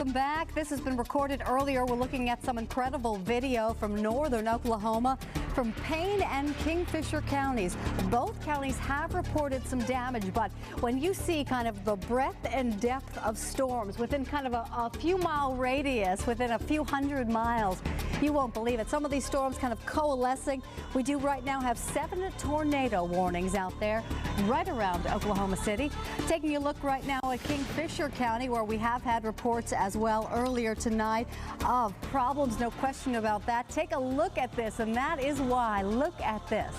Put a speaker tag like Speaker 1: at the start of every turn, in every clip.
Speaker 1: Welcome back. This has been recorded earlier. We're looking at some incredible video from northern Oklahoma, from Payne and Kingfisher counties. Both counties have reported some damage, but when you see kind of the breadth and depth of storms within kind of a few mile radius, within a few hundred miles, you won't believe it. Some of these storms kind of coalescing. We do right now have 7 tornado warnings out there right around Oklahoma City. Taking a look right now at Kingfisher County, where we have had reports as well earlier tonight of problems, no question about that. Take a look at this, and that is why. Look at this.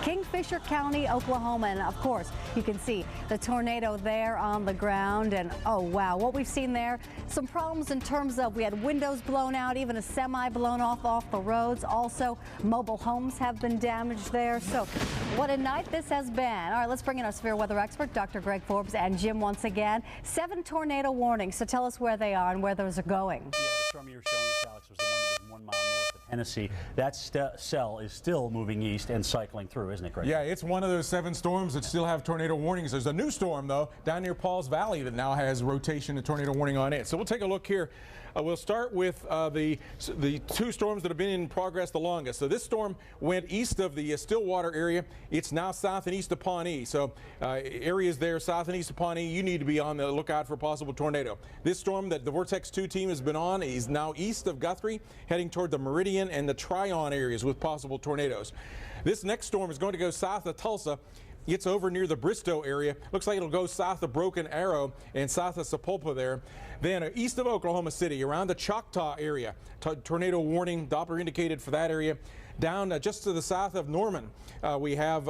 Speaker 1: Kingfisher County, Oklahoma, and of course you can see the tornado there on the ground, and oh wow, what we've seen there, some problems in terms of we had windows blown out, even a semi blown off the roads. Also, mobile homes have been damaged there. So what a night this has been. All right, let's bring in our severe weather expert, Dr. Greg Forbes, and Jim once again. 7 tornado warnings, so tell us where they are and where those are going.
Speaker 2: Yeah, the storm you were showing us, Alex, was the one that was 1 mile north of Hennessy. That cell is still moving east and cycling through, isn't it, Greg?
Speaker 3: Yeah, it's one of those 7 storms that still have tornado warnings. There's a new storm, though, down near Pauls Valley that now has rotation and tornado warning on it. So we'll take a look here. We'll start with the 2 storms that have been in progress the longest. So this storm went east of the Stillwater area. It's now south and east of Pawnee. So areas there south and east of Pawnee, you need to be on the lookout for a possible tornado. This storm that the Vortex 2 team has been on is now east of Guthrie, heading toward the Meridian and the Tryon areas with possible tornadoes. This next storm is going to go south of Tulsa. It's over near the Bristow area. Looks like it'll go south of Broken Arrow and south of Sapulpa there. Then east of Oklahoma City, around the Choctaw area, tornado warning, Doppler indicated for that area. Down just to the south of Norman, we have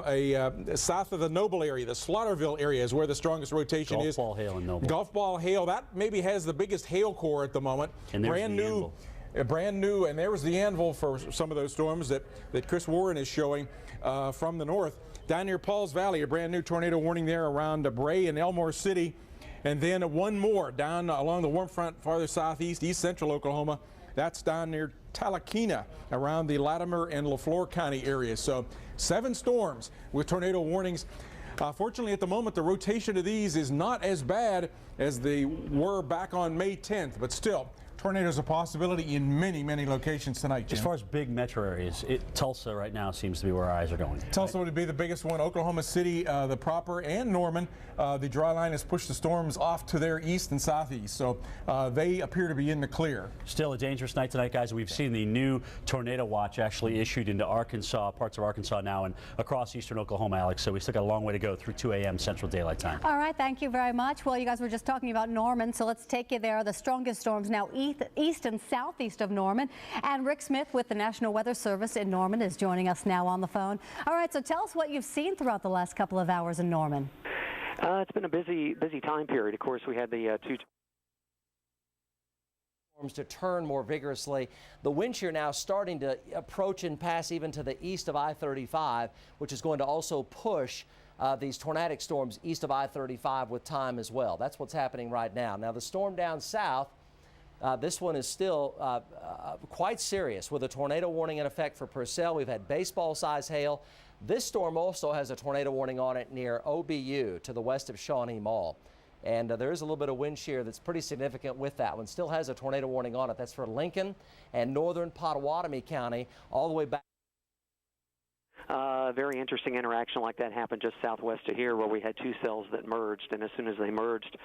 Speaker 3: south of the Noble area, the Slaughterville area is where the strongest rotation is.
Speaker 2: Golf ball hail in Noble.
Speaker 3: Golf ball hail, that maybe has the biggest hail core at the moment.
Speaker 2: And
Speaker 3: brand new, and there was the anvil for some of those storms that Chris Warren is showing from the north. Down near Pauls Valley, a brand new tornado warning there around Bray and Elmore City. And then one more down along the warm front farther southeast, east central Oklahoma. That's down near Talkeetna around the Latimer and LaFleur County areas. So 7 storms with tornado warnings. Fortunately, at the moment, the rotation of these is not as bad as they were back on May 10th, but still, tornadoes a possibility in many, many locations tonight, Jim.
Speaker 2: As far as big metro areas, Tulsa right now seems to be where our eyes are going.
Speaker 3: Tulsa would be the biggest one. Oklahoma City, the proper, and Norman. The dry line has pushed the storms off to their east and southeast, so they appear to be in the clear.
Speaker 2: Still a dangerous night tonight, guys. We've seen the new tornado watch actually issued into Arkansas, parts of Arkansas now, and across eastern Oklahoma, Alex. So we still got a long way to go through 2 a.m. Central Daylight Time.
Speaker 1: All right, thank you very much. Well, you guys were just talking about Norman, so let's take you there. The strongest storms now east and southeast of Norman. And Rick Smith with the National Weather Service in Norman is joining us now on the phone. All right, so tell us what you've seen throughout the last couple of hours in Norman.
Speaker 4: It's been a busy time period. Of course, we had the 2
Speaker 5: storms to turn more vigorously. The wind shear now starting to approach and pass even to the east of I-35, which is going to also push these tornadic storms east of I-35 with time as well. That's what's happening right now. Now, the storm down south, this one is still quite serious with a tornado warning in effect for Purcell. We've had baseball-size hail. This storm also has a tornado warning on it near OBU to the west of Shawnee Mall. And there is a little bit of wind shear that's pretty significant with that one. Still has a tornado warning on it. That's for Lincoln and northern Pottawatomie County all the way back.
Speaker 4: Very interesting interaction like that happened just southwest of here, where we had 2 cells that merged, and as soon as they merged,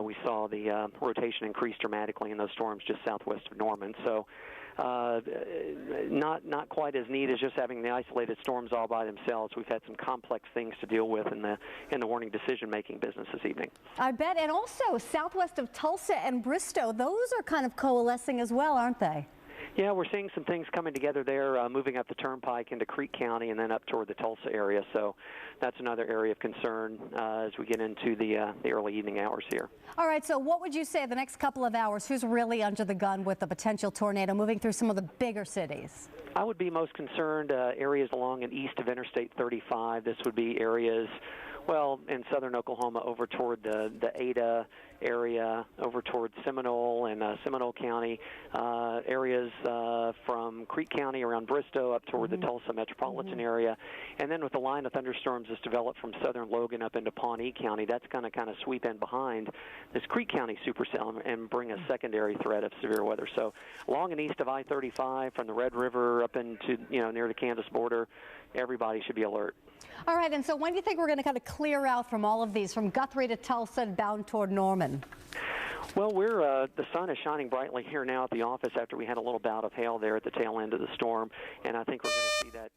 Speaker 4: we saw the rotation increase dramatically in those storms just southwest of Norman. So not quite as neat as just having the isolated storms all by themselves. We've had some complex things to deal with in the warning decision-making business this evening.
Speaker 1: I bet. And also southwest of Tulsa and Bristow, those are kind of coalescing as well, aren't they?
Speaker 4: Yeah, we're seeing some things coming together there, moving up the turnpike into Creek County and then up toward the Tulsa area. So that's another area of concern as we get into the early evening hours here.
Speaker 1: All right, so what would you say the next couple of hours? Who's really under the gun with the potential tornado moving through some of the bigger cities?
Speaker 4: I would be most concerned areas along and east of Interstate 35. This would be areas, well, in southern Oklahoma over toward the Ada, area over towards Seminole and Seminole County, areas from Creek County around Bristow up toward the Tulsa metropolitan area. And then with the line of thunderstorms that's developed from southern Logan up into Pawnee County, that's going to kind of sweep in behind this Creek County supercell and bring a secondary threat of severe weather. So along and east of I-35 from the Red River up into, near the Kansas border, everybody should be alert.
Speaker 1: All right, and so when do you think we're going to kind of clear out from all of these, from Guthrie to Tulsa and bound toward Norman?
Speaker 4: Well, the sun is shining brightly here now at the office after we had a little bout of hail there at the tail end of the storm, and I think we're going to see that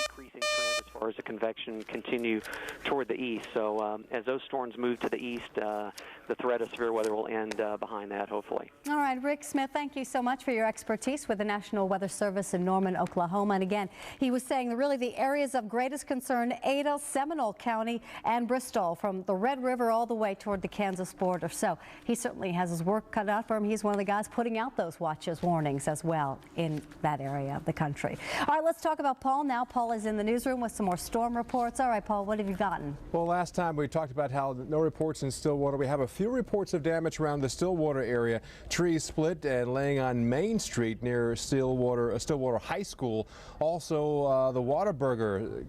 Speaker 4: decreasing trend as far as the convection continue toward the east. So as those storms move to the east, the threat of severe weather will end behind that, hopefully.
Speaker 1: All right, Rick Smith, thank you so much for your expertise with the National Weather Service in Norman, Oklahoma. And again, he was saying that really the areas of greatest concern, Ada, Seminole County, and Bristol, from the Red River all the way toward the Kansas border. So he certainly has his work cut out for him. He's one of the guys putting out those watches, warnings as well in that area of the country. All right, let's talk about Paul now. Paul is in the newsroom with some more storm reports. All right, Paul, what have you gotten?
Speaker 6: Well, last time we talked about how no reports in Stillwater. We have a few reports of damage around the Stillwater area. Trees split and laying on Main Street near Stillwater High School. Also, the Whataburger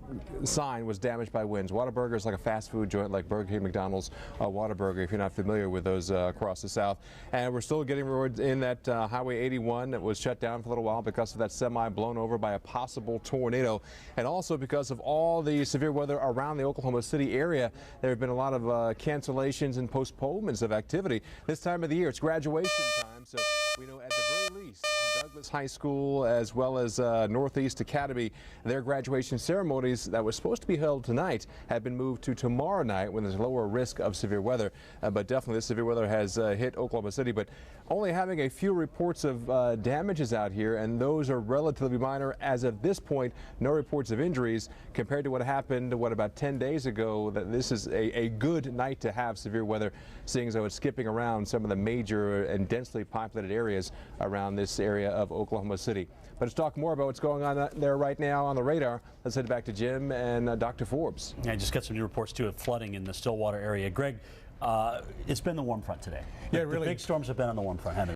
Speaker 6: sign was damaged by winds. Whataburger is like a fast food joint like Burger King, McDonald's, Whataburger, if you're not familiar with those across the South. And we're still getting word in that Highway 81 that was shut down for a little while because of that semi blown over by a possible tornado. And also because of all the severe weather around the Oklahoma City area, there have been a lot of cancellations and postponements of activity. This time of the year, it's graduation time, so we know at the very least Douglas High School as well as Northeast Academy, their graduation ceremonies that was supposed to be held tonight have been moved to tomorrow night when there's a lower risk of severe weather. But definitely this severe weather has hit Oklahoma City, but only having a few reports of damages out here, and those are relatively minor as of this point. No reports of injuries compared to what happened, about 10 days ago. That this is a good night to have severe weather, seeing as though it's skipping around some of the major and densely populated areas around this area of Oklahoma City. But let's talk more about what's going on there right now on the radar. Let's head back to Jim and Dr. Forbes.
Speaker 2: Yeah, I just got some new reports too of flooding in the Stillwater area. Greg, it's been the warm front today.
Speaker 3: Yeah,
Speaker 2: the
Speaker 3: really.
Speaker 2: big storms have been on the warm front, haven't they?